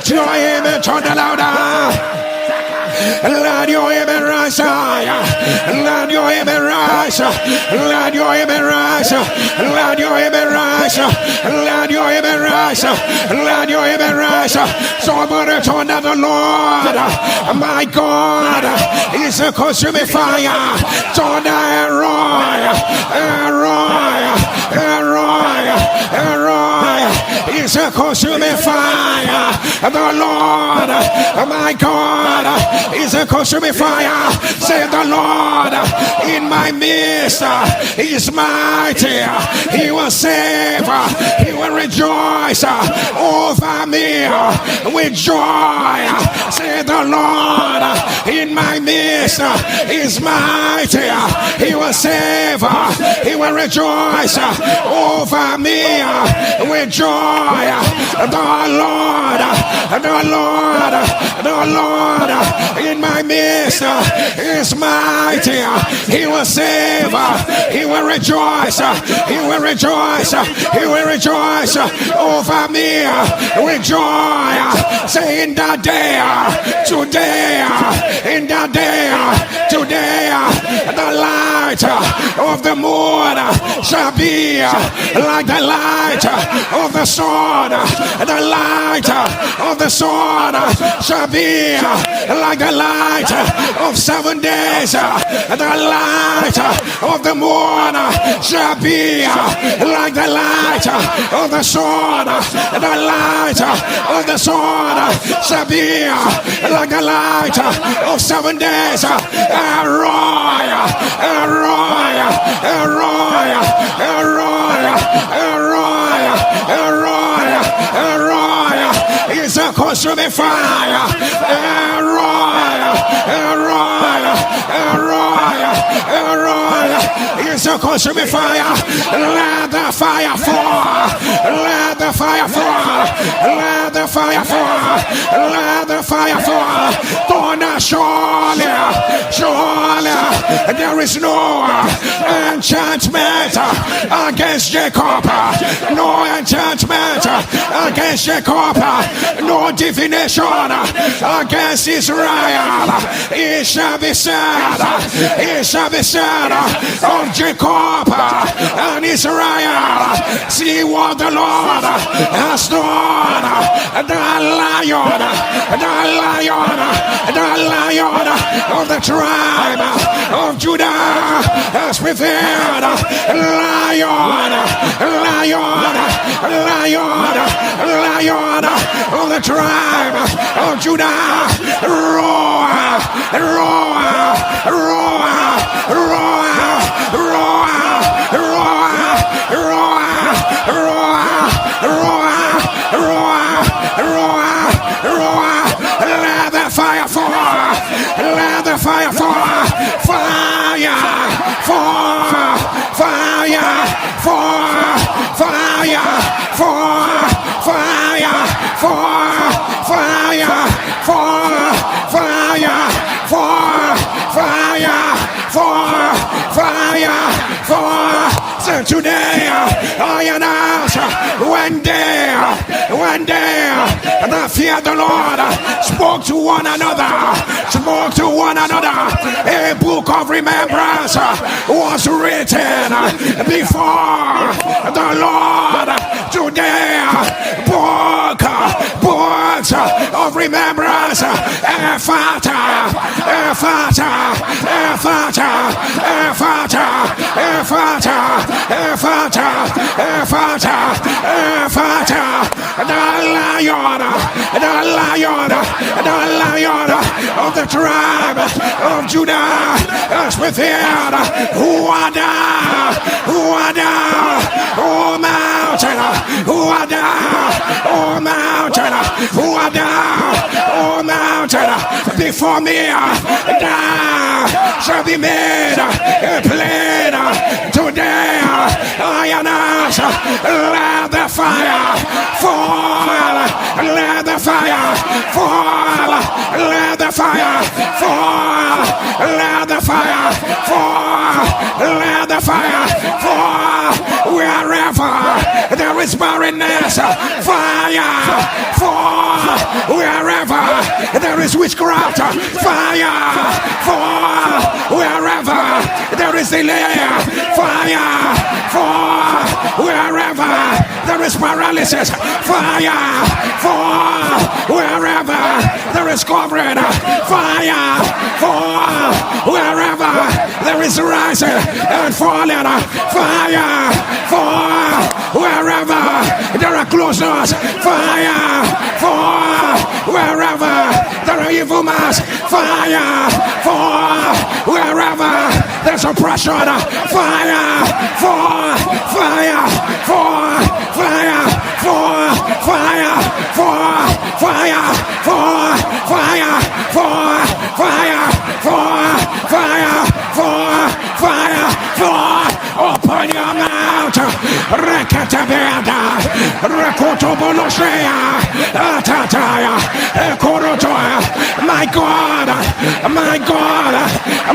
Let your image on the louder. Let your image rise. Let your image rise. Let your image rise. Let your image rise. Let your image rise. Let your image rise. Somebody turn to the Lord. My God is a consuming fire. Turn to El-Roi. El-Roi. El-Roi. El-Roi is a consuming fire. The Lord, my God, is a consuming fire. Say the Lord in my midst is mighty. He will save. He will rejoice over me with joy. Say the Lord in my midst is mighty. He will save. He will rejoice over me with joy. The Lord, the Lord, the Lord in my midst is mighty. He will save. He will rejoice. He will rejoice. He will rejoice over me with joy. Say in the day, today, in the day, today, the light of the moon shall be like the light of the sun. The light of the sun shall be like the light of 7 days. The light of the moon shall be like the light of the sun. The light of the sun shall be like the light of 7 days. El-Roi, El-Roi, El-Roi, El-Roi, El-Roi, El-Roi, El-Roi is a consuming fire. El-Roi, El-Roi, El-Roi, El-Roi is a consuming fire. Let the fire fall. Let the fire fall. Let the fire fall. Let the fire fall. Surely, surely there is no enchantment against Jacob. No enchantment against Jacob. No divination against Israel. It shall be said. It shall be said of Jacob and Israel. See what the Lord has done. The lion, the lion, the lion of the tribe of Judah has prevailed. Lion, lion, lion, lion of the tribe of Judah. Roar, roar, roar, roar, roar, roar, roar. Let the fire fall. Let the fire fall. Fire, fall, fire, fall, fire, fall, fire, fall, fire, fall, fire, fall, fire, fall, fire, fall. So today I announce one day the fear of the Lord spoke to one another, spoke to one another. A book of remembrance was written before the Lord. Today, books of remembrance. Ephata, Ephata, Ephata, Ephata, Ephata, Ephata, Ephata, Ephata. The lion, the lion, the lion of the tribe of Judah is within. Who are thou? Who are thou? O mountain, who are thou? O mountain, who are thou? O mountain, before me thou shall be made a plain. Today I announce, let the fire fall. Let the fire fire fall. Let the fire fall. Let the fire fall. Let the fire fall. Wherever there is barrenness, fire fall. Wherever there is witchcraft, fire fall. Wherever there is delay, fire fall. Wherever there is paralysis, fire fall. Wherever there is covering, fire fall. Wherever there is rising and falling, fire fall. Wherever there are closed doors, fire fall. Wherever there are evil minds, fire fall. Wherever there's oppression, fire fall. Fire fall. Fire fall. Fire fall. Fire fall. Fire fall. Fire fall. Fire fall. Fire fall. Open your mouth. Rekatabeda. Rekotobolosea. Atataya. Ekorotoya. My God. My God.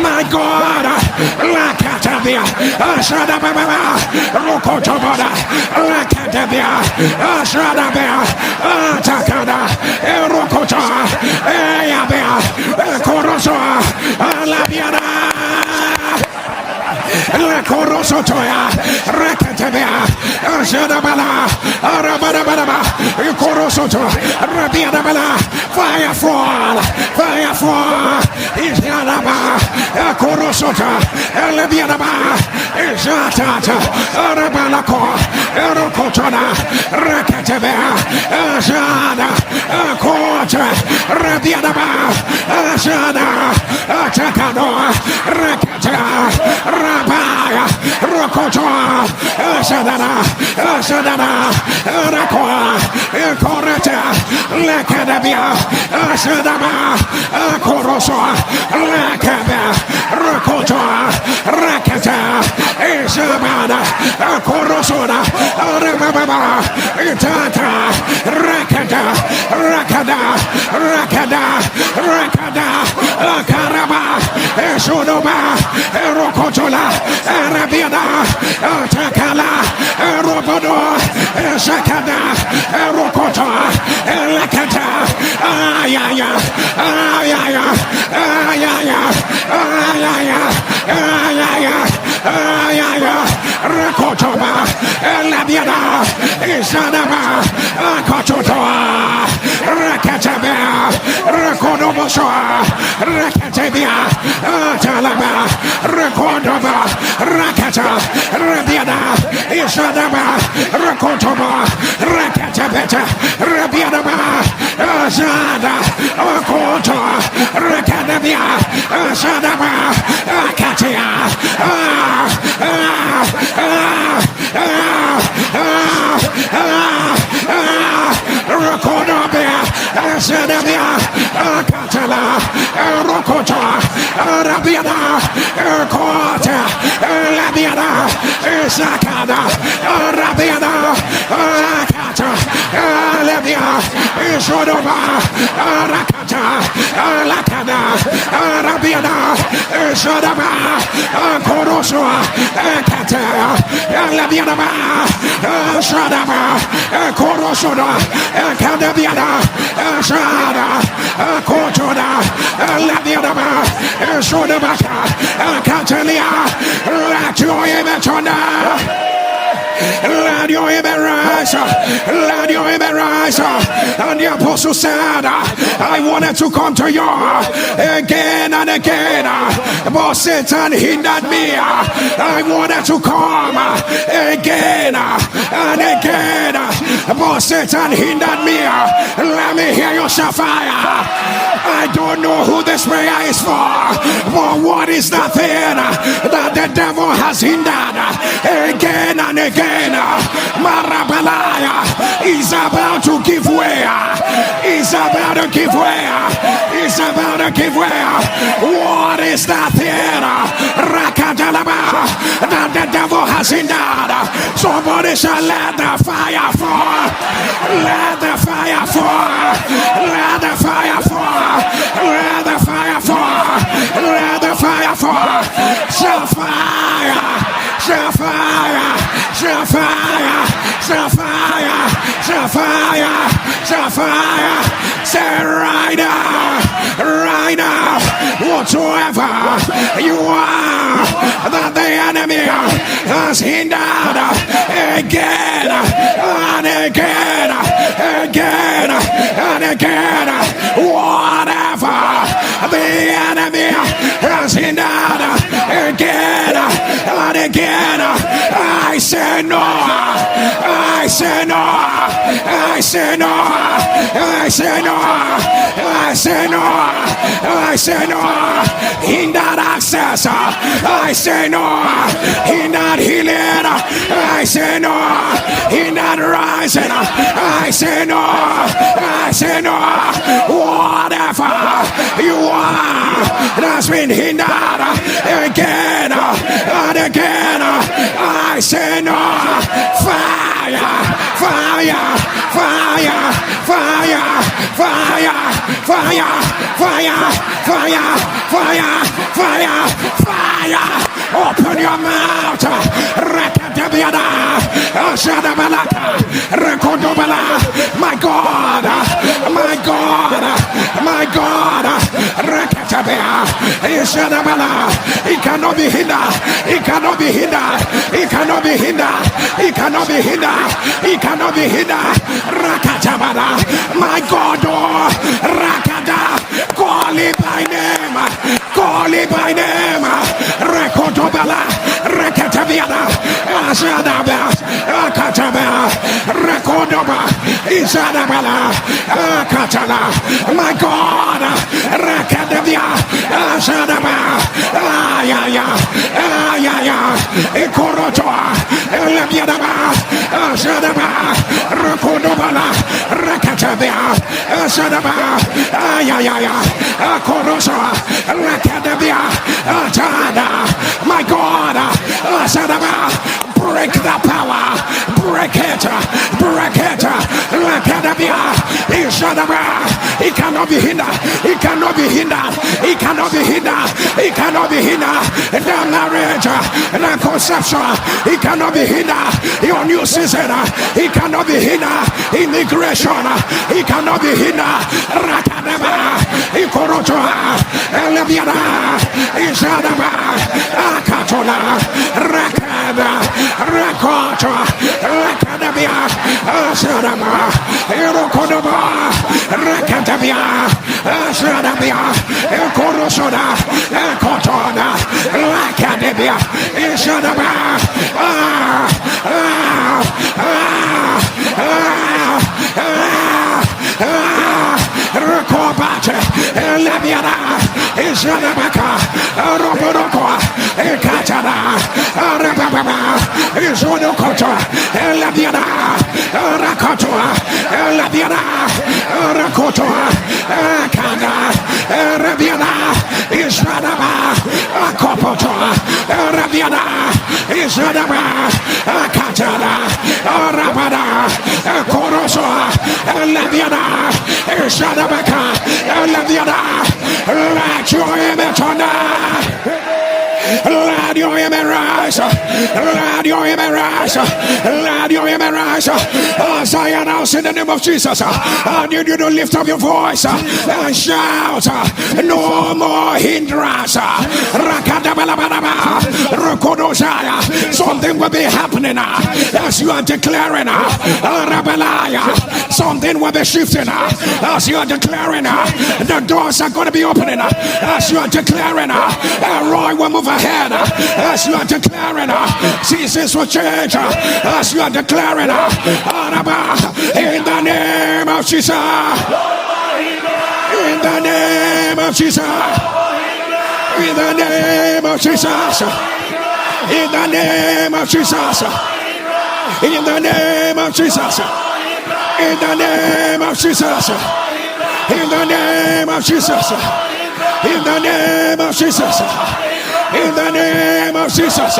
My God. Lakatabia. Ashadababa. Rokotoboda. Lakatabia. Ashadabia. Atakada. Erokota. Eyabia. Ekorosoa. Alabiada. La Corosotoya, Rakatabia, Shadabala, Arabadabadaba, Corosoto, Rabiadabala, fire fall, Ishanaba, Corosota, Elebiadaba, Ishatata, Arabalako, Erokotona, Rakatabia, Shada, Kota, Rabiadaba, Shada, Atakado, Rakata, Rabaya, Rokotoa, Shadana, Rakoa, Coreta, Lakadabia, Shadaba, Corosoa, Lakaba, Rokotoa, Rakata, Shabana, Corosona, Rababa, Tata, Rakada, Karaba, Shodoba, Rokotola, Arabiada, Takala, Robodo, Shakada, Rokota, Lakata, Ayaya, Rakotoba, Labiada, Isanaba, Kototoa, Rakatabia, Rakodobosoa, Rakatabia, Talaba, Rakodoba, Rakata, Rabiada, Isanaba, Rakotoba, Rakatabeta, Rabiadaba, Zada, Kota, Rakadabia, Sadaba, Katia, Rakodabia, Sadabia, Katala, Rokota, Rabiada, Kota, Labiada, Sakada, Rabiada, Kata, Labia, Shodova, Rakata, Lakada, Rabiada, Shodaba, Korosua, Kata, Labiada, Shadaba, Korosoda, Kadabiada, Shada, Kotoda, Labiada, Shodabaka, Katalia, let your image on. Let your image rise. Let your image rise. And the apostle said, I wanted to come to you again and again, but Satan hindered me. I wanted to come again and again, but Satan hindered me. Let me hear your fire. I don't know who this prayer is for, but what is the thing that the devil has hindered again and again? Marabalaya is about to give way. Is about to give way. Is about to give way. What is that thing? Rakadalaba that the devil has hindered. Somebody shall let the fire fall. Let the fire fall. Let the fire fall. Let the fire fall. Let the fire fall. Shall fire. Shall fire. Shall fire. Shall fire. Shall fire. Shall fire. Say right now. Right now. Whatsoever you are that the enemy has hindered again and again, again and again. Whatever the enemy has hindered again and again, I say no. I say no. I say no. I say no. I say no. I say no. In that access, I say no. In that healing, I say no. In that rising, I say no. I say no. Whatever you are that's been hindered again and again, I say no. Fire, fire, fire, fire, fire, fire, fire, fire, fire, fire, fire. Open your mouth. My God, my God, my God. He cannot be hindered. He cannot be hindered. He cannot be hindered. He cannot be hindered. He cannot be hindered. My God, Rakada, call it by name. Call it by name. Rekotobala, Rekatabiana, Ashadaba, Akataba, Rekodoba, Isadabala, Akatala. My God, Rakadabia, Ashadaba, Ayaya, Ayaya, Ekorotoa, Elabiadaba, Ashadaba, Rekodobala, Rekatabia, Ashadaba, Ayaya, Akorosa, Rekadabia, Atada. My God, Ashadaba, break the power, break it, break it, Rekadabia, Ishadaba. He cannot be hindered, he cannot be hindered, he cannot be hindered, he cannot be hindered. The marriage, the conception, he cannot be hindered. Your new season, he cannot be hindered. Immigration, he cannot be hindered. Rakadaba, Ikorotoa, Elebiana, Ishadaba, Akatola, Rakada, Rakoto, Rakadabia, Ashadaba, Erokodoba, Rakatabia, Ashadabia, Ekorosoda, Ekotona, Rakadabia, Ishadaba, Rakobate, Labiana, Ishadabaka, Roboroko, Ekatana, Rababa, Ishodokoto, Labiana, Rakotoa, Labiana, Rakotoa, Kana, Rabiana, Ishadaba, Akopotoa, Rabiana, Ishadaba, Akatana, Rabada, Korosoa, Labiana, Ishadabaka, Labiana. Let your image on let your image rise. Let your image rise. Let your image rise. As I announce in the name of Jesus, I need you to lift up your voice and shout, no more hindrance. Something will be happening as you are declaring. Something will be shifting as you are declaring. The doors are going to be opening as you are declaring. El-Roi will move ahead as you are declaring. Seasons will change as you are declaring. In the name of Jesus. In the name of Jesus. In the name of Jesus. In the name of Jesus. In the name of Jesus. In the name of Jesus. In the name of Jesus. In the name of Jesus. In the name of Jesus.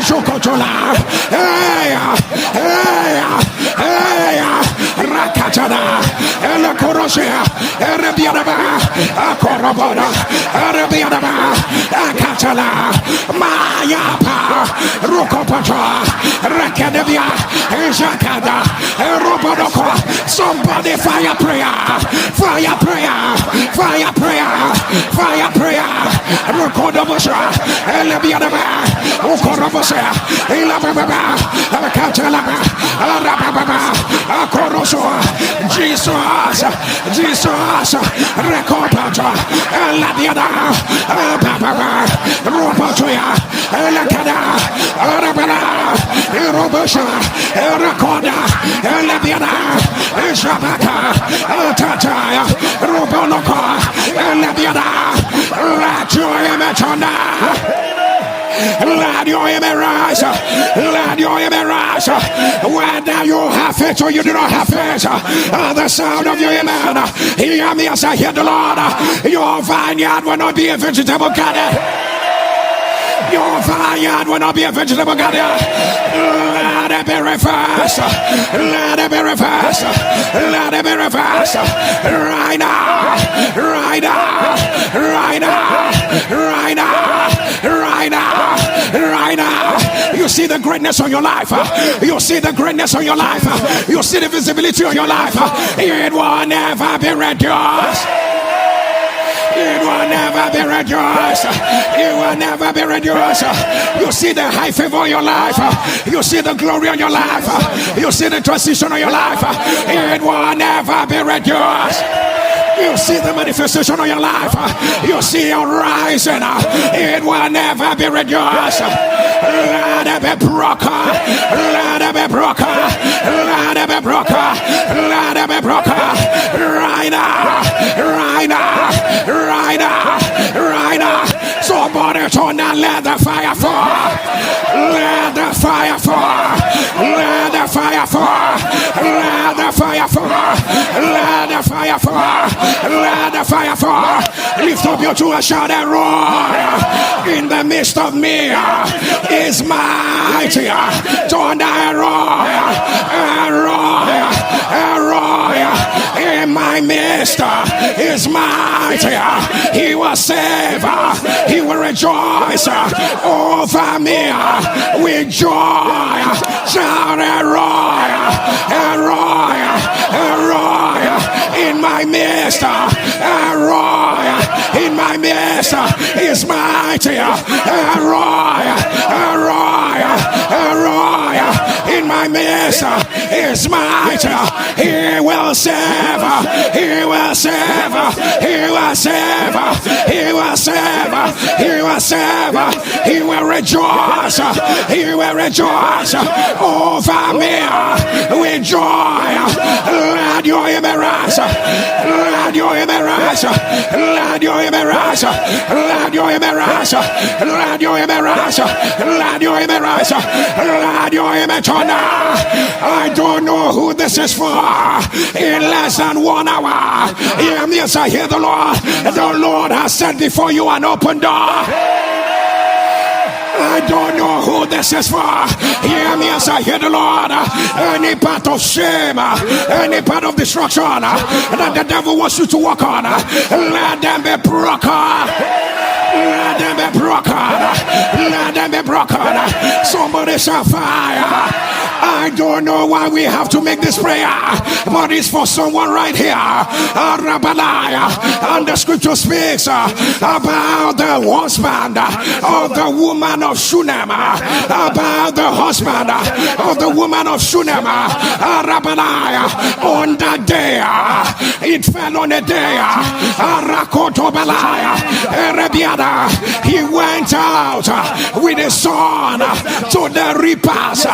Jokotola, Rakatana, Ela Korosia, Arabianaba, Akorabona, Arabianaba, Akatala, Mayapa, Rokopata, Rakadavia, Jakada, Robodoko. Somebody fire prayer, fire prayer, fire prayer, fire prayer. Rokodobosha, Elabianaba, Okorobosha, Elababa, Akatalaba, Arababa, Akoroso, Jesus, Jesus, Rekopata, Elabiana, Ababa, Robotoya, Elakada, Arabana, Erobosha, Erakoda, Elabiana. Shabaka, Tataya, Robonoka, Labiana, let your image on let your image rise, let your image rise. Whether you have faith or you do not have faith, the sound of your amen. Hear me as I hear the Lord. Your vineyard will not be a vegetable garden. Your vineyard will not be a vegetable garden. Let it be reversed. Let it be reversed. Let it be reversed. Right now. Right now. Right now. Right now. Right now. Right now. You see the greatness on your life. You see the greatness on your life. You see the visibility on your life. It will never be reduced. It will never be reduced. It will never be reduced. You see the high favor on your life. You see the glory on your life. You see the transition on your life. It will never be reduced. You see the manifestation of your life. You see your rising. It will never be reduced. Let it be broken. Let it be broken. Let it be broken. Let it be broken. Right now. Right now. Right now. Right now. Somebody turn and let the fire fall. Let the fire fall. Let the fire fall. Let the fire fall. Let the fire fall. Let the fire fall. Lift up your two and shout and roar. In the midst of me is mighty. Turn and roar. And roar. And roar. In my midst is mighty. He will save. He will rejoice over me with joy. Shout and roar. And roar. And roar. In my midst, Roy, in my midst is mighty, Roy, Roy, Roy, in my midst is mighty. He will save, he will save, he will save, he will save, he will save, he will rejoice, he will rejoice over me with joy. Let your image, let your image rise, let your image rise, let your image rise, let your image rise, let your image rise, let your image on. I don't know who this is for. In less than 1 hour, hear me as I hear the Lord. The Lord has set before you an open door. I don't know who this is for. Hear me as I hear the Lord. Any part of shame, any part of destruction that the devil wants you to walk on, let them be broken. Let them be broken. Let them be broken. Somebody shall fire. I don't know why we have to make this prayer, but it's for someone right here. And the scripture speaks about the husband of the woman of Shunem, about the husband of the woman of Shunem. On that day, it fell on a day. He went out with his son to the repast,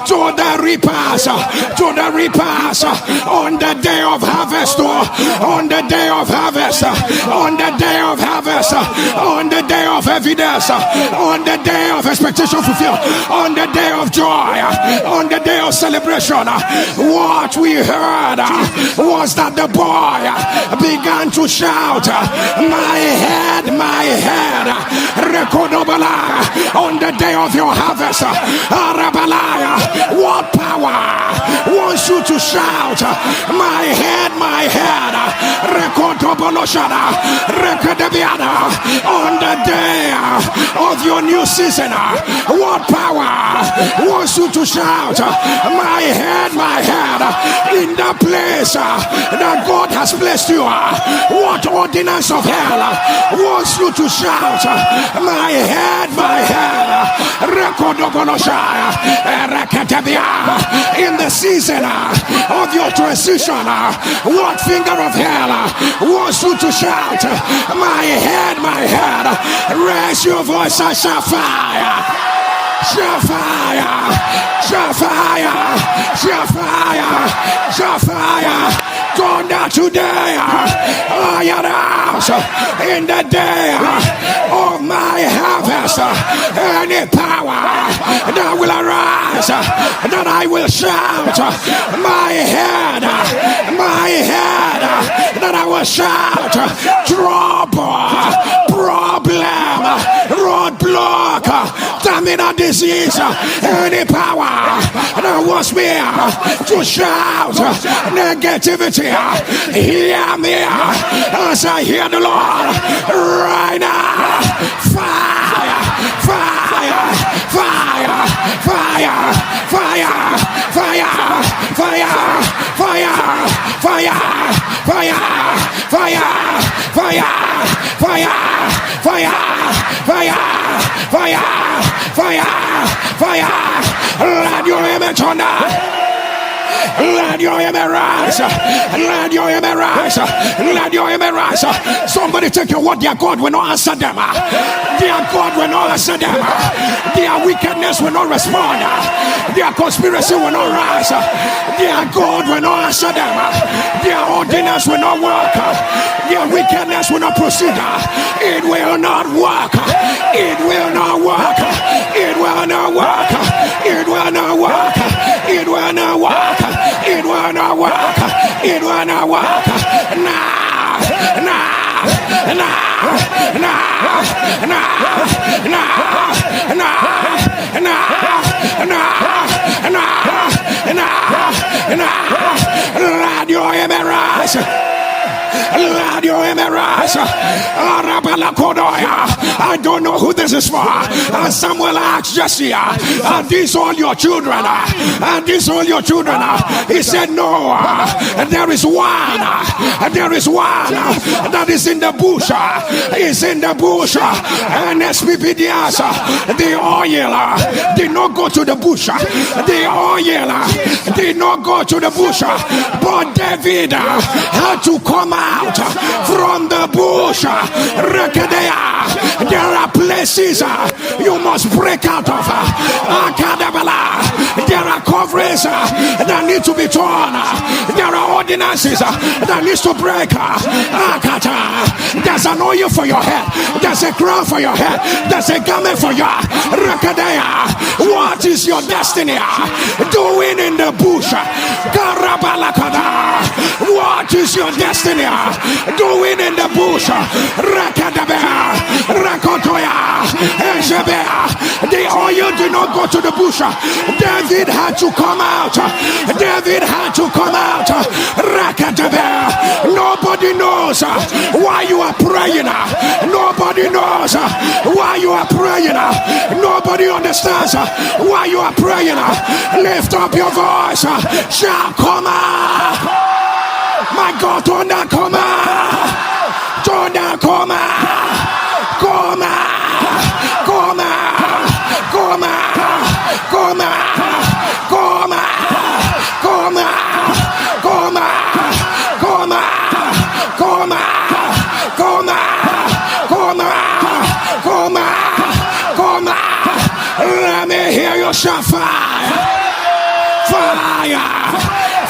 to the repast, to the repast on the day of harvest, on the day of harvest, on the day of harvest, on the day of evidence, on the day of expectation fulfilled, on the day of joy, on the day of celebration. What we heard was that the boy began to shout, my head, my head. head. On the day of your harvest, what power wants you to shout, my head, my head. On the day of your new season, what power wants you to shout, my head, my head. In the place that God has placed you, what ordinance of hell wants you to shout, my head, my head. In the season of your transition, what finger of hell wants you to shout, my head, my head. Raise your voice and shout fire. Shout fire, shout fire, shout fire, shout fire. Thunder today, in the day of my harvest, any power that will arise, that I will shout, my head, that I will shout, trouble, problem, roadblock, terminal disease, any power that wants me to shout negativity, hear me as I hear the Lord right now. Fire, fire, fire, fire, fire, fire, fire, fire, fire, fire, fire, fire, fire, fire, fire, fire, fire. Let your image on that. Let your image rise. Let your image rise. Let your image rise. Somebody take your word. Their God will not answer them. Their God will not answer them. Their wickedness will not respond. Their conspiracy will not rise. Their God will not answer them. Their ordinance will not work. Their wickedness will not proceed. It will not work. It will not work. It will not work. It will not work. It will not work. It will not work. It will not work. Now, now, now, now, let your image rise. Let your image rise. I don't know who this is for. And Samuel asked Jesse, are these all your children? Are these all your children? He said, no. There is one. There is one that is in the bush. He's in the bush. And SPPDS, the oil did not go to the bush. The oil did not go to the bush. But David had to come out from the bush. There are places you must break out of. There are coverings that need to be torn. There are ordinances that need to break. There's an oil for your head. There's a crown for your head. There's a garment for your what is your destiny doing in the bush? What is your destiny doing in the bush? The oil did not go to the bush. David had to come out. David had to come out. Nobody knows why you are praying. Nobody knows why you are praying. Nobody understands why you are praying. Lift up your voice. Shout, come out. My God, don't not come out. Don't not come out. Come out. Come out. Come out. Come out. Come out. Come out. Come out. Come out. Come out. Come out. Come out. Come out. Come out. Let me hear you shout fire. Fire.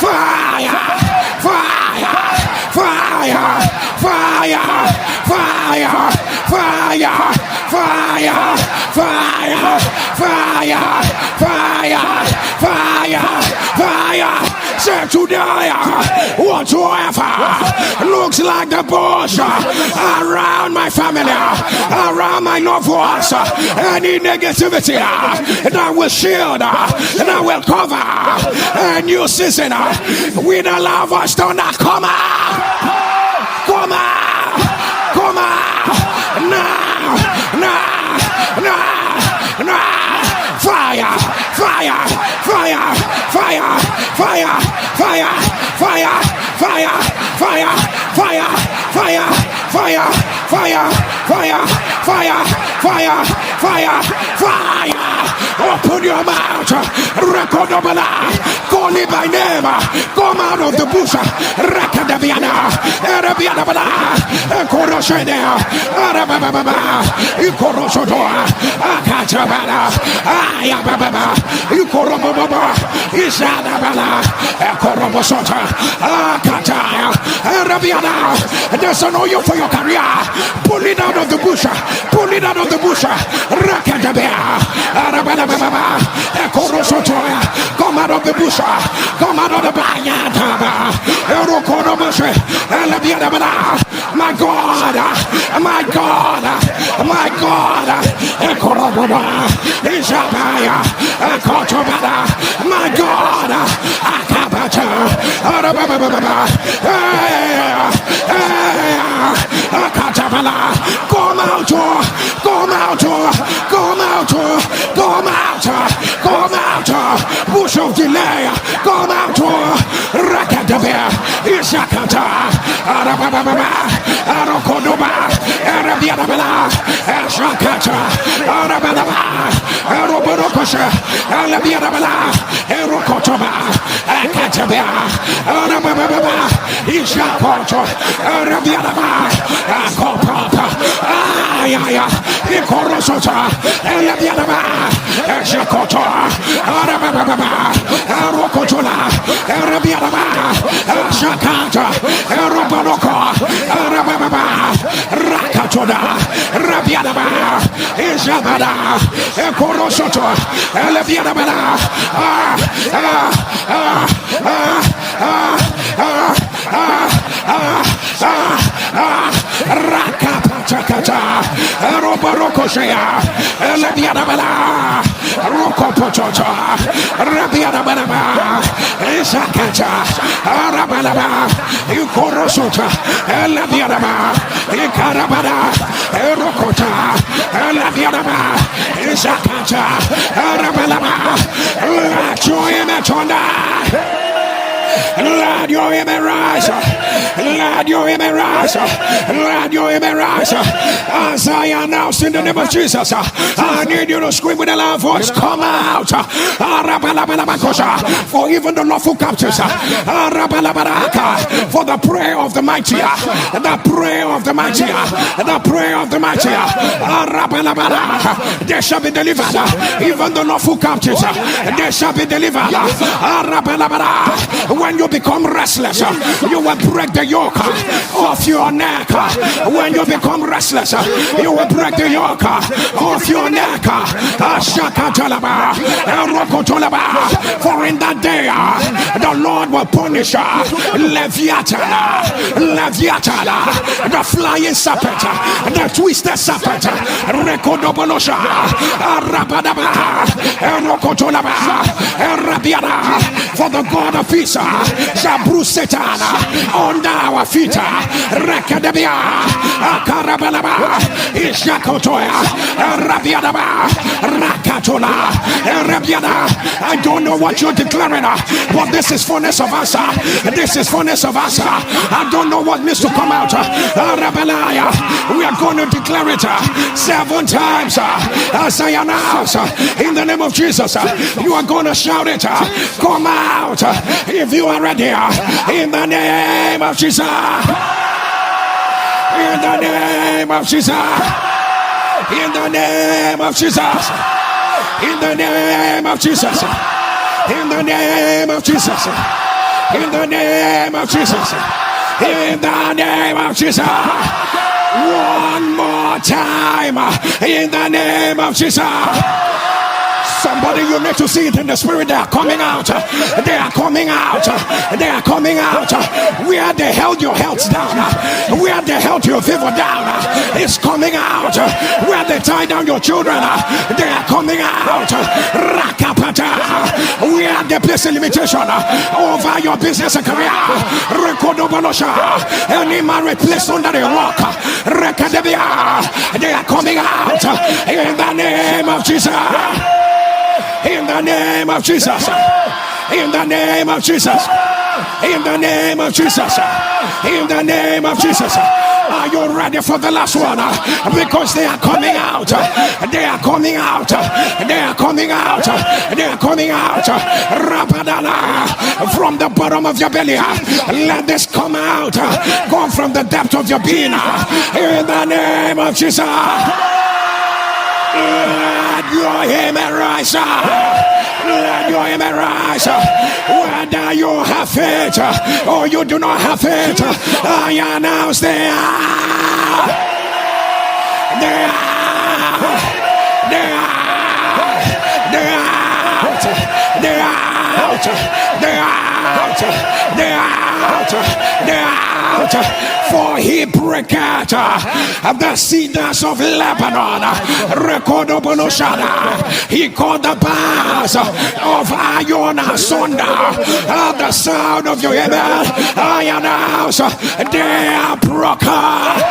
Fire. Fire. Fire. Fire. Fire. Fire. Fire. Fire. Fire. Fire. Fire. Fire. say today, whatsoever looks like the bush around my family, around my loved ones, any negativity that will shield, that will cover a new season with the love of thunder. Come out, come out, come out, now. Fire, fire, fire, fire, fire, fire, fire, fire, fire, fire, fire, fire, fire, fire, fire, fire, fire, fire. Open your mouth, Rakadabala, call it by name, come out of the bush, Rakadabiana, Arabiana, Koroshena, Arababa, Ikorosotoa, Akatabana, Ayababa, Ikorobaba, Isadabala, Korobosota, Akataya, Arabiana. There's an oil for your career. Pull it out of the bush, pull it out of the bush, Rakadabia, Arabana. Come out of the bush, come out of the bayataba. My God, my God, my God, my God, come out, come out, come out, come out, come out, bush of delay, come out, Rakadabia, Isakata, Arababa, Arokodoba, Arabiana, Shakata, Arababa, Aroborokosha, Alabiana, Arokotoba, Akatabia, Arababa, Isakoto, Arabiana, Akopapa, Ayaya, Ikorosota, Alabiana, Shakoto, Arababa, Arokotola, Arabiana, Shakata, Aroboroko, Arababa, Rakatoda, Rabiana, Isabada, Ekorosoto, Alabiana, Rakapachakata, Robarokosea, Labianabala, Rokopochota, Rabianabana, Isakata, Arabanaba, Ukorosota, Labianaba, Ikarabana, Rokota, Labianaba, Isakata, Arabanaba, Joyamatonda. Lord, your amen rise. Lord, your amen rise. Lord, your amen rise. As I announce in the name of Jesus, I need you to scream with a loud voice. Come out. For even the lawful captives. For the prayer of the mighty. The prayer of the mighty. The prayer of the mighty. They shall be delivered. Even the lawful captives. They shall be delivered. When you become restless, you will break the yoke off your neck. When you become restless, you will break the yoke off your neck. For in that day, the Lord will punish Leviathan, the flying serpent, the twisted serpent, for the God of peace shall bruise Satan under our feet. Rakadabia, Karabalaba, Ishakotoya, Rabiadaba, Rakatola, Rabiada. I don't know what you're declaring, but this is fullness of answer. This is fullness of answer. I don't know what needs to come out. Rabalaya, we are going to declare it 7 times as I announce in the name of Jesus. You are going to shout it. Come out if you are ready. In the name of Jesus. In the name of Jesus. In the name of Jesus. In the name of Jesus. In the name of Jesus. In the name of Jesus. In the name of Jesus. One more time. In the name of Jesus. Somebody Somebody, you need to see it in the spirit. They are coming out. They are coming out. They are coming out. Where they held your health down, where they held your favor down, it's coming out. Where they tie down your children, they are coming out. Rakapata. Where they place a limitation over your business and career. Any married place under the rock, they are coming out in the name of Jesus. In the name of Jesus. In the name of Jesus. In the name of Jesus. In the name of Jesus. Are you ready for the last one? Because they are coming out. They are coming out. They are coming out. They are coming out. Rapadana. From the bottom of your belly. Let this come out. Come from the depth of your being. In the name of Jesus. Let your amen rise. Let your amen rise. Whether you have faith or you do not have faith, I announce they are. They are. They are. They are. They are out. They are out. They are out. They are out. For he breaketh the cedars of Lebanon. He called the bars of iron asunder. At the sound of your amen, I announce they are broken.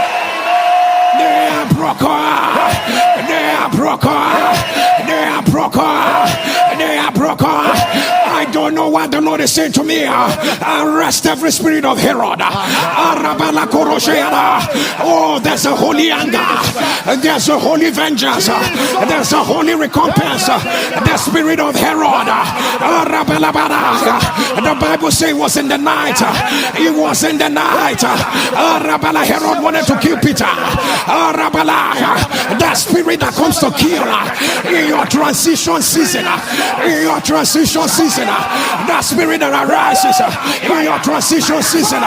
They are broken. They are broken. They are broken. They are broken. I don't know what the Lord is saying to me. Arrest every spirit of Herod. Oh, there's a holy anger. There's a holy vengeance. There's a holy recompense. The spirit of Herod. The Bible says it was in the night. It was in the night. Herod wanted to kill Peter. That spirit that comes to kill in your transition season. In your transition season. That spirit that arises in your transition season.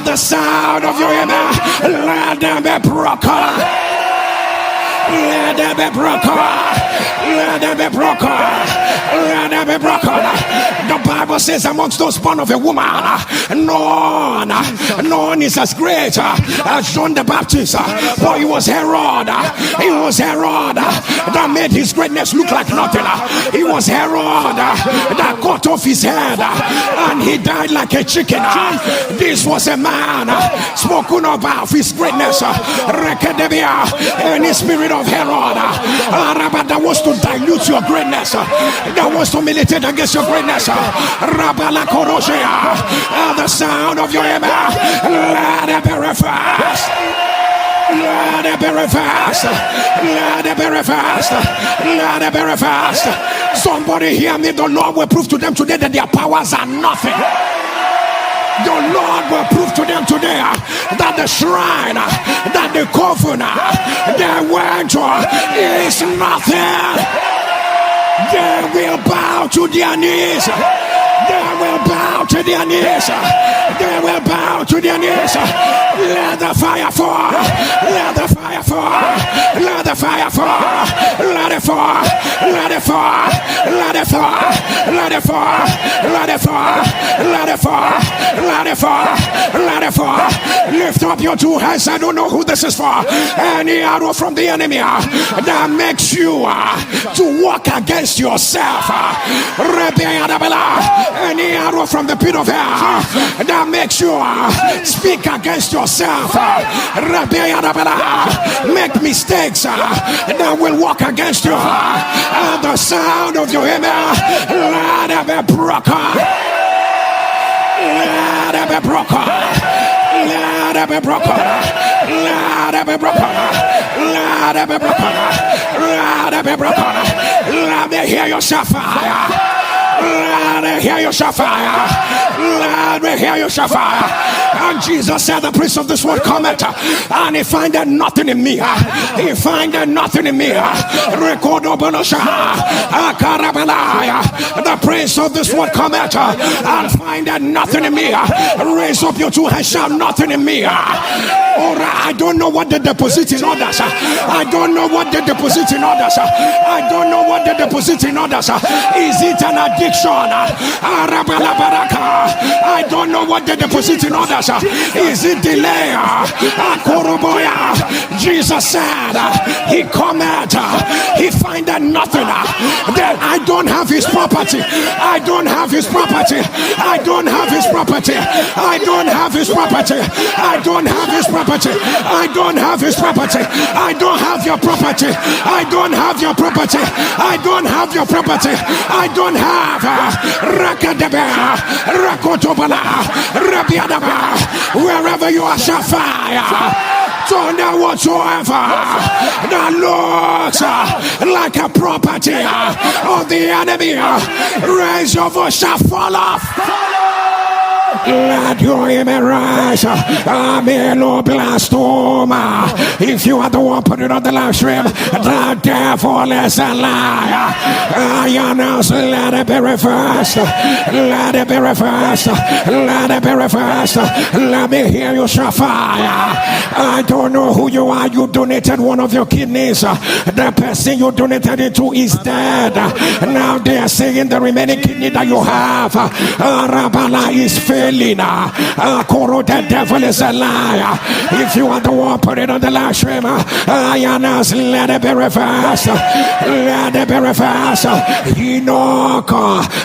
The sound of your amen, let them be broken. Let them be broken. Let them be broken. Let them be broken. The Bible says amongst those born of a woman, none is as great as John the Baptist. For he was Herod. He was Herod that made his greatness look like nothing. He was Herod that cut off his head and he died like a chicken. This was a man spoken about his greatness. Any spirit of Herod that wants to dilute your greatness, that wants to militate against your greatness, the sound of your amen, let it be reversed. Let it be reversed. Let it be reversed. Let it be reversed. Somebody hear me. The Lord will prove to them today that their powers are nothing. The Lord will prove to them today that the shrine, that the covenant, they went to is nothing. They will bow to their knees. They will bow to their knees. They will bow to their knees. Let the fire fall. Let the fire fall. Let the fire fall. Let it fall. Let it fall. Let it fall. Let it fall. Let it fall. Let it fall. Let it fall. Let it fall. Lift up your two hands. I don't know who this is for. Any arrow from the enemy that makes you to walk against yourself. Any arrow from the pit of hell that makes you speak against yourself, make mistakes that will walk against you. At the sound of your amen, let it be broken. Let it be broken. Let it be broken. Let it be broken. Let it be broken. Let it be broken. Let me hear yourself fire. Let me hear you shout fire. Let me hear you shout fire. And Jesus said, the prince of this world cometh, and he findeth nothing in me. He findeth nothing in me. The prince of this world cometh, and findeth nothing in me. Raise up your two hands, shout nothing in me. I don't know what they deposit in others. I don't know what they deposit in others. I don't know what they deposit in others. Is it an addiction? I don't know what they deposit in others. Is it delay? Jesus said, he cometh, he findeth nothing. Then I don't have his property. I don't have his property. I don't have his property. I don't have his property. I don't have his property. I don't have his property. I don't have your property. I don't have your property. I don't have your property. I don't have wherever you are, shall fire. Thunder whatsoever that looks like a property of the enemy, raise your voice, shall fall off. Let your image rise. Ameloblastoma. If you are the one, put it on the live stream. The devil is a liar. Let it be reversed. Let it be reversed. Let it be reversed. Let me hear you shout fire. I don't know who you are. You donated one of your kidneys. The person you donated it to is dead. Now they are saying the remaining kidney that you have, Arabala, is failing. The devil is a liar. If you are the one, put it on the live stream. Let it be reversed. Let it be reversed. Enoch,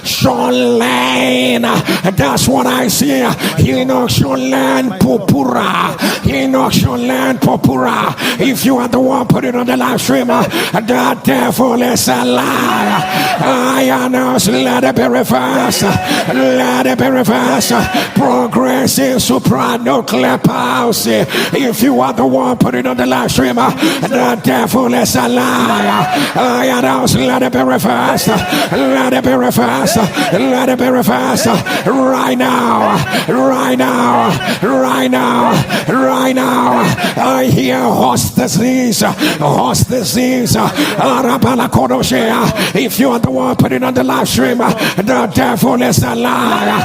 Sean Lane. That's what I see. Enoch, Sean Lane, Popura. Enoch, Sean Lane, Popura. If you are the one, put it on the live stream. The devil is a liar. Let it be reversed. Let it be reversed. Progressive supranuclear palsy. If you are the one, put it on the live stream. The devil is a liar. Let it be reversed. Let it be reversed. Let it be reversed. Right now. Right now. Right now. Right now. I hear horse disease. Horse disease. If you are the one, put it on the live stream. The devil is a liar.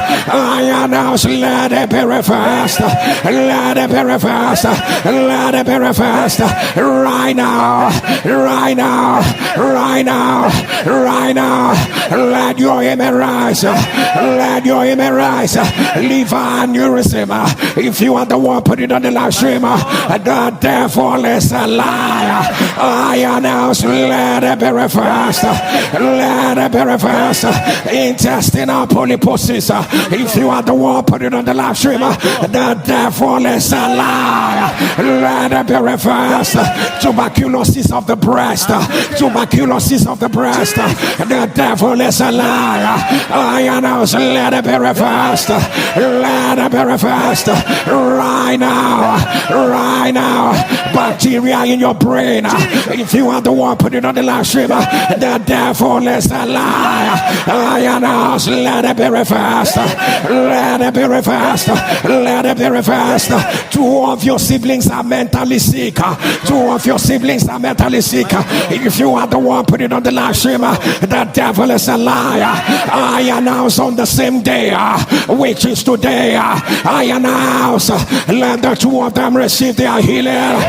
Let it be reversed. Let it be reversed. Let it be reversed. Right now. Right now. Right now. Right now. Let your image rise. Let your image rise. Leave an aneurysm. If you are the one, put it on the live stream. The devil is a liar. I announce, let it be reversed. Let it be reversed. Intestinal polyposis. If you are the one, put it on the live stream. The devil is a liar. Let it be reversed. Tuberculosis of the breast. Tuberculosis of the breast. The devil is a liar. I announce, let it be reversed. Let it be reversed. Right now. Right now. Bacteria in your brain. If you are the one, put it on the live stream. The devil is a liar. I announce, let it be reversed. Let it be reversed. Let it be reversed. Two of your siblings are mentally sick. Two of your siblings are mentally sick. If you are the one, put it on the live stream. The devil is a liar. I announce on the same day, which is today, I announce, let the two of them receive their healing.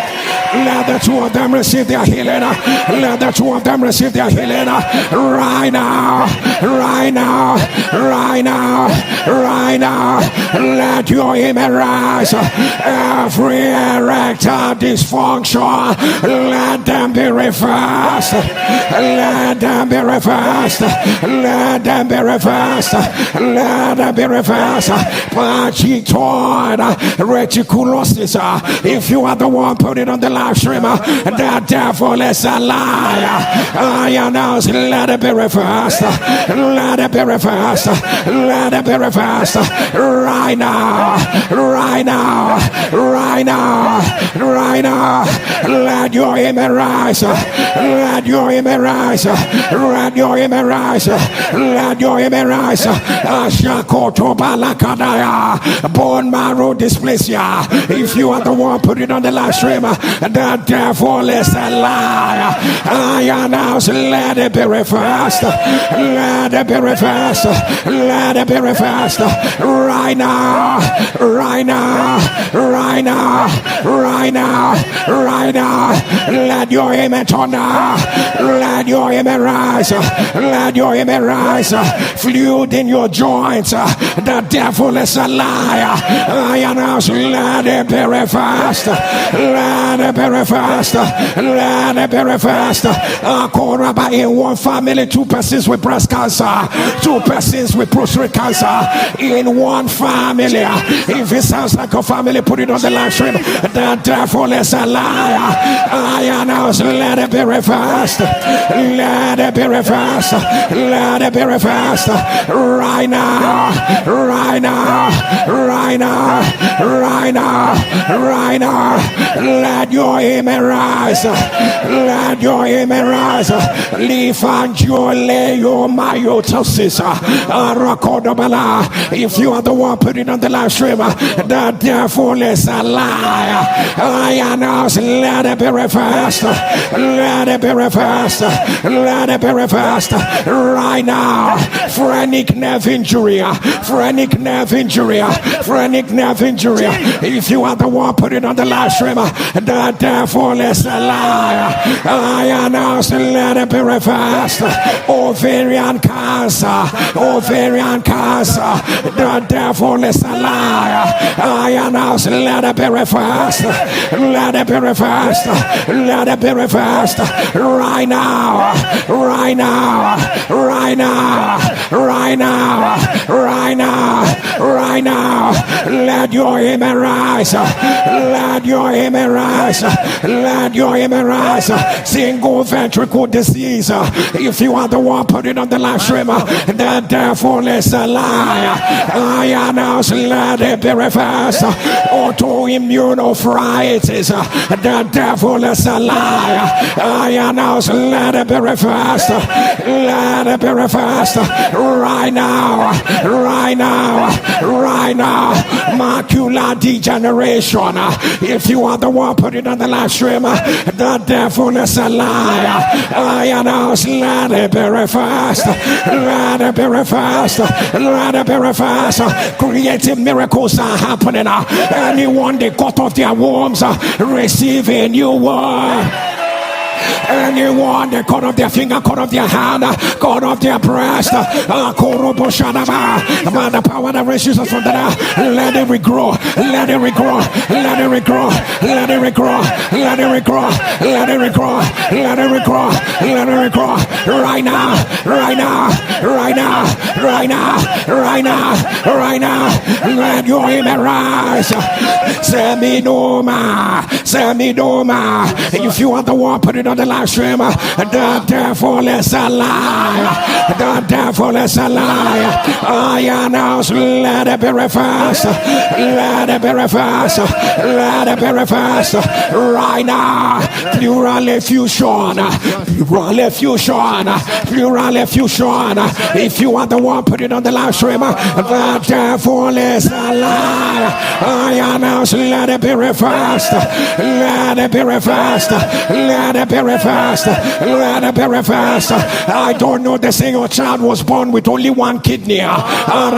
Let the two of them receive their healing. Let the two of them receive their healing. Right now. Right now. Right now. Right now. Let your image rise. Every erectile dysfunction, let them be reversed. Let them be reversed. Let them be reversed. Let them be reversed. Pachytoid reticulosis. If you are the one, put it on the live stream. The devil is a liar. I announce, let it be reversed. Let it be reversed. Let it be reversed. Right now. Right now. Right now. Right now. Let your image rise. Let your image rise. Let your image rise. Let your image rise. Shakoto balakadaya. Bone marrow dysplasia. If you are the one, put it on the live stream. The devil is a liar. I announce, let it be reversed. Let it be reversed. Let it be reversed. Right now. Right now. Right now. Right now. Right now. Let your image on now. Let your image rise. Let your image rise. Fluid in your joints. The devil is a liar. I announce, let it be reversed. Let it be reversed. Let it be reversed. In one family, 2 persons with breast cancer, 2 persons with prostate cancer. In one family. If it sounds like a family, put it on the live stream. The devil is a liar. I announce, let it be reversed. Let it be reversed. Let it be reversed. Right now. Right now. Right now. Right now. Right now. Let your image rise. Let your image rise. Lefangioleo if you are the one, put it on the live stream. The devil is a liar. I announce, let it be reversed. Let it be reversed. Let it be reversed. Right now. Phrenic nerve injury. Phrenic nerve injury. Phrenic nerve injury. If you are the one, put it on the live stream. The devil is a liar. I announce, let it be reversed. Ovarian cancer. Ovarian cancer. The devil is a liar. I announce, let it be reversed. Let it be reversed. Let it be reversed. Right now. Right now. Right now. Right now. Right now. Right now. Let your image rise. Let your image rise. Let your image rise. Single ventricle disease. If you are the one, put it on the live stream. The devil is a liar. I announce, let it be reversed. Autoimmune arthritis. The devil is a liar. I announce, let it be reversed. Let it be reversed. Right now. Right now. Right now. Macular degeneration. If you are the one, put it on the live stream. The devil is a liar. I announce, let it be reversed. Let it be reversed. Let it be reversed. Creative miracles are happening. Anyone they cut off their wombs, receive a new word. Anyone they cut off their finger, cut off their hand, cut off their breast, by the power that raises us from the dead, let it regrow, let it regrow, let it regrow, let it regrow, let it regrow, let it regrow, let it regrow, let it regrow, right now, right now, right now, right now, right now, right now, let your image rise. Semidoma, Semidoma. If you are the one, put it on the live stream. The devil is a liar. The devil is a liar. I announce, let it be reversed. Let it be reversed. Let it be reversed. Right now. Plural effusion. Plural effusion. Plural effusion. If you are the one, put it on the live stream. The devil is a liar. I announce, let it be reversed. Let it be reversed. Let it be reversed. Let it be reversed. I don't know, they say your child was born with only one kidney. And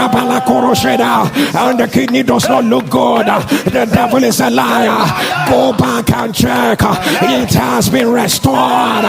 the kidney does not look good. The devil is a liar. Go back and check. It has been restored.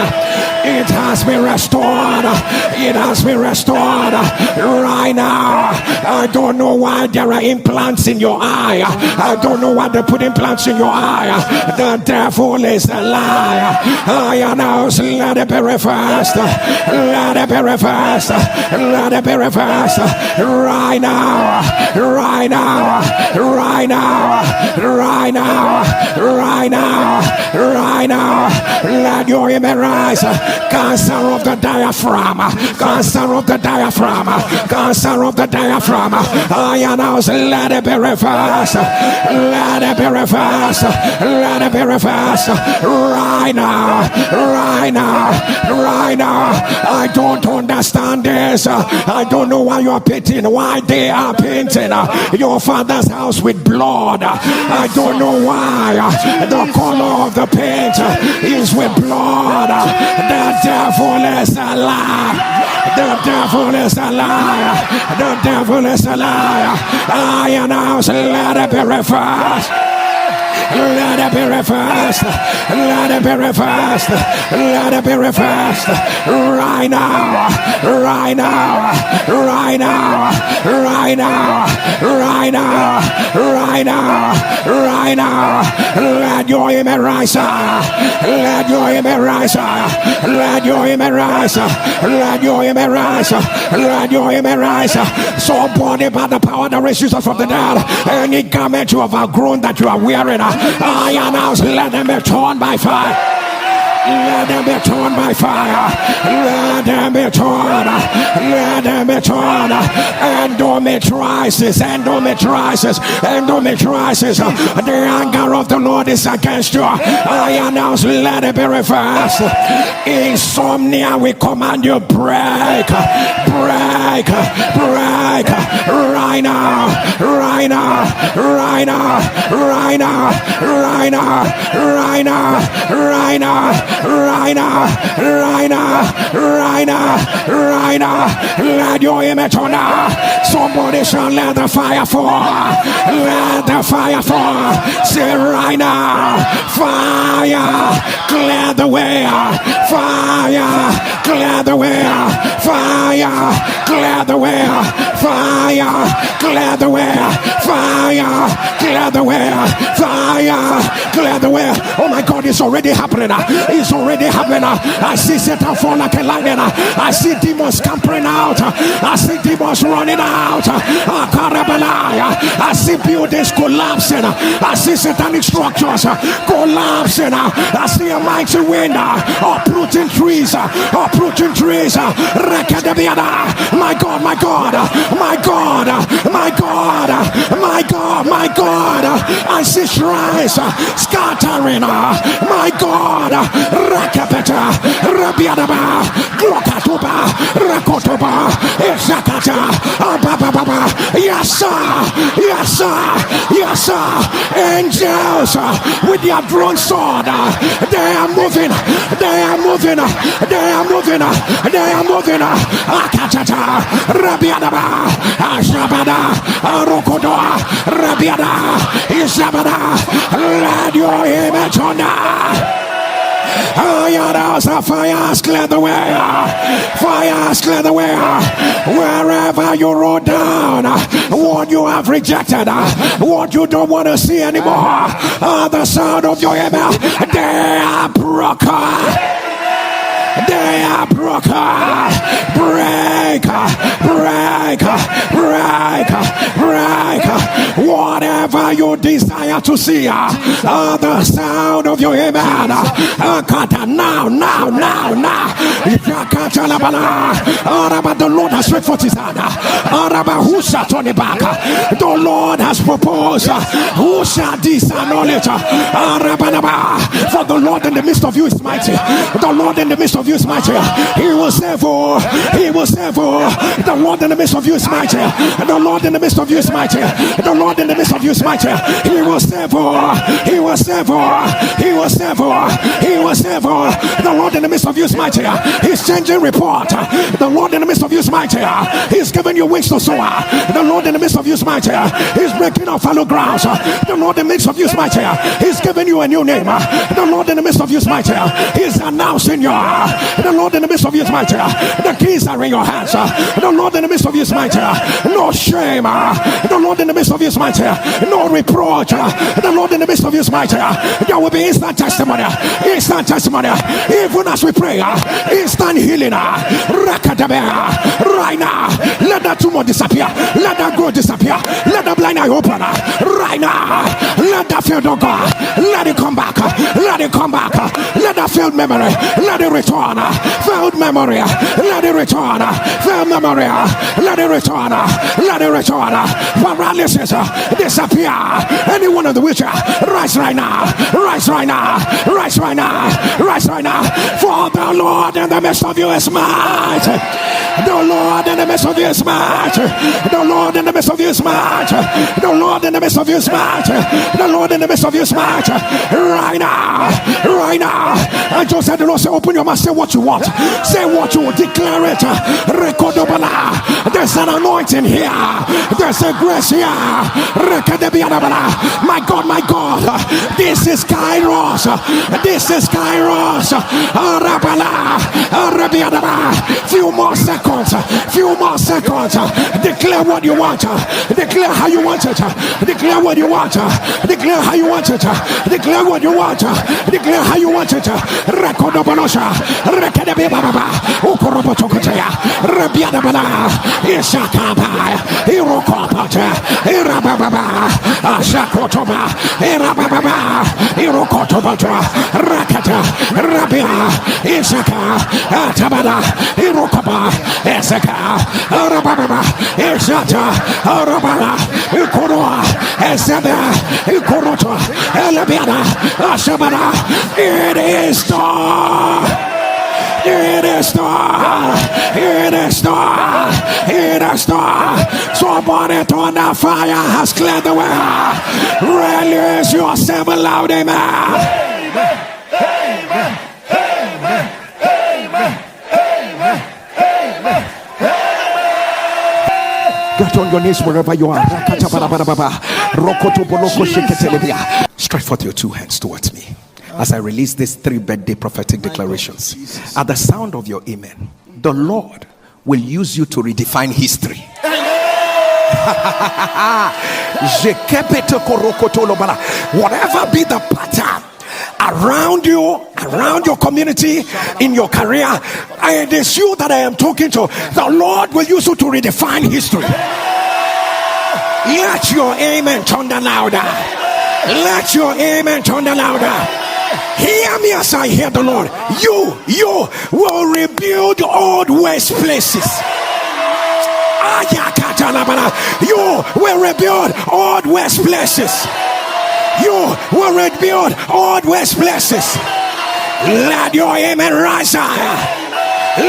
It has been restored. It has been restored. Right now. I don't know why there are implants in your eye. I don't know why they put implants in your eye. The devil is a liar. I announce, let it be reversed. Let it be reversed. Let it be reversed. Right now. Right now. Right now. Right now. Right now. Right now. Let your image rise. Cancer of the diaphragm. Cancer of the diaphragm. Cancer of the diaphragm. I announce, let it be reversed. Let it be reversed. Let it be reversed. Right now. Right now. Right now. I don't understand this. I don't know why you are painting. Why they are painting your father's house with blood. I don't know why the color of the paint is with blood. The devil is a lie. The devil is a liar. The devil is a liar. I announce, let it be reversed. Let it be reversed. Let it be reversed. Let it be reversed. Right now. Right now. Right now. Right now. Right now. Right now. Right now. Let your image rise. Let your image rise. Let your image rise. Let your image rise. Let your image rise. Somebody by the power that raised Jesus from the dead. Any garment you have outgrown that you are wearing, I announce, let them be torn by fire. Let them be torn by fire. Let them be torn. Let them be torn. Endometriosis. Endometriosis. Endometriosis. The anger of the Lord is against you. I announce, let it be reversed. Insomnia, we command you, break. Break. Break. Right now. Right now. Right now. Right now. Right now. Right now. Right now. Right now, right now, right now, right now. Let your image on now. Somebody shall let the fire fall. Let the fire fall. Say right now, fire, clear the way. Fire, clear the way. Fire, clear the way. Fire, clear the way. Fire, clear the way. Fire, clear the way. Oh my God, it's already happening. It's already happening. I see Satan fall like a lightning. I see demons scampering out. I see demons running out. I see buildings collapsing. I see satanic structures collapsing. I see a mighty wind uprooting trees. Uprooting trees. My God, my God, my God, my God, my God, my God. I see shrines scattering. My God. Rakapeta, Rabiadaba, Glokatuba, Rakotoba, Ezakata, Ababa, Yasa, Yasa, Yasa, angels with their drawn sword, they are moving, they are moving, they are moving, they are moving, Akatata, Rabiadaba, Ashabada, Arokodoa, Rabiada, Isabada, let your image on. Fire, clear the way. Fire, clear the way. Wherever you wrote down what you have rejected, what you don't want to see anymore, the sound of your email, they are broken. They are broken. Break, break, break, break. Whatever you desire to see, the sound of your amen. Now, now, now, now. The Lord has stretched forth his hand. The Lord has proposed. Who shall disannul it? For the Lord in the midst of you is mighty. The Lord in the midst of you is mighty. He will save all. He will save all. The Lord in the midst of you is mighty. The Lord in the midst of you is mighty. The Lord in the midst of you is mighty. He will save all. He will save all. He will save all. He will save all. The Lord in the midst of you is mighty. He's changing report. The Lord in the midst of you is mighty. He's giving you wings to soar. The Lord in the midst of you is mighty. He's breaking off fallow grounds. The Lord in the midst of you is mighty. He's giving you a new name. The Lord in the midst of you is mighty. He's announcing you. The Lord in the midst of you is mighty. The keys are in your hands. The Lord in the midst of you is mighty. No shame. The Lord in the midst of you is mighty. No reproach. The Lord in the midst of you is mighty. There will be instant testimony. Instant testimony. Even as we pray, instant healing. Right now, let that tumor disappear. Let that growth disappear. Let the blind eye open. Right now, let that failed go. Let it come back. Let it come back. Let that failed memory. Let it return. Failed memory. Let it return. Failed memory. Let it return. Let it return. Paralysis disappear. Any one of the witches, rise right now. Rise right now. Rise right now. Rise right now. For the Lord in the midst of you is mighty. The Lord in the midst of you is mighty. The Lord in the midst of you is mighty. The Lord in the midst of you is mighty. The Lord in the midst of you is mighty. Right now. Right now. I just said the Lord say, open your mouth. Say what you want. Say what you want. Declare it. There's an anointing here. There's a grace here. My God, my God. This is Kairos. This is Kairos. Few more seconds. Few more seconds. Declare what you want. Declare how you want it. Declare what you want. Declare how you want it. Declare what you want. Declare how you want it. Rekodobonosha. Rekedebibaba. Ukorobotokotea. Rabiadabana. Ishakaba. Irokopata. Irababa. Ashakotoba. Irababa. Irokotobata. Rakata. Rabia. Ishaka. Atabana. Irokoba. Esaka. Arababa. Ishata. Arabana. Ikoroa. Esada. Ikoroto. Elabiana. Ashabana. It is done. It is done. It is done. It is done. Somebody turn that fire has cleared the way. Release yourself aloud, amen. Amen. Amen. Amen. Amen. Amen. Get on your knees wherever you are. Stretch forth your two hands towards me as I release these 3 birthday prophetic declarations. At the sound of your amen, the Lord will use you to redefine history. Whatever be the pattern around you, around your community, in your career, it is you that I am talking to. The Lord will use you to redefine history. Let your amen turn the louder. Let your amen turn the louder. Hear me as I hear the Lord. You will rebuild old waste places. You will rebuild old waste places. You will rebuild old waste places. Let your amen rise higher.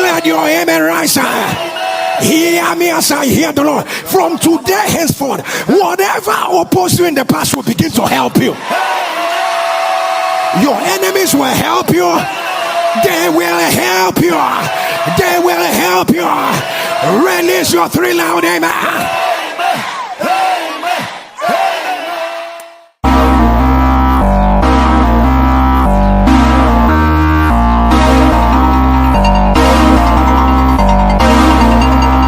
Let your amen rise higher. Hear me as I hear the Lord. From today henceforth, whatever opposed you in the past will begin to help you. Your enemies will help you. They will help you. They will help you. Release your 3 loud amen.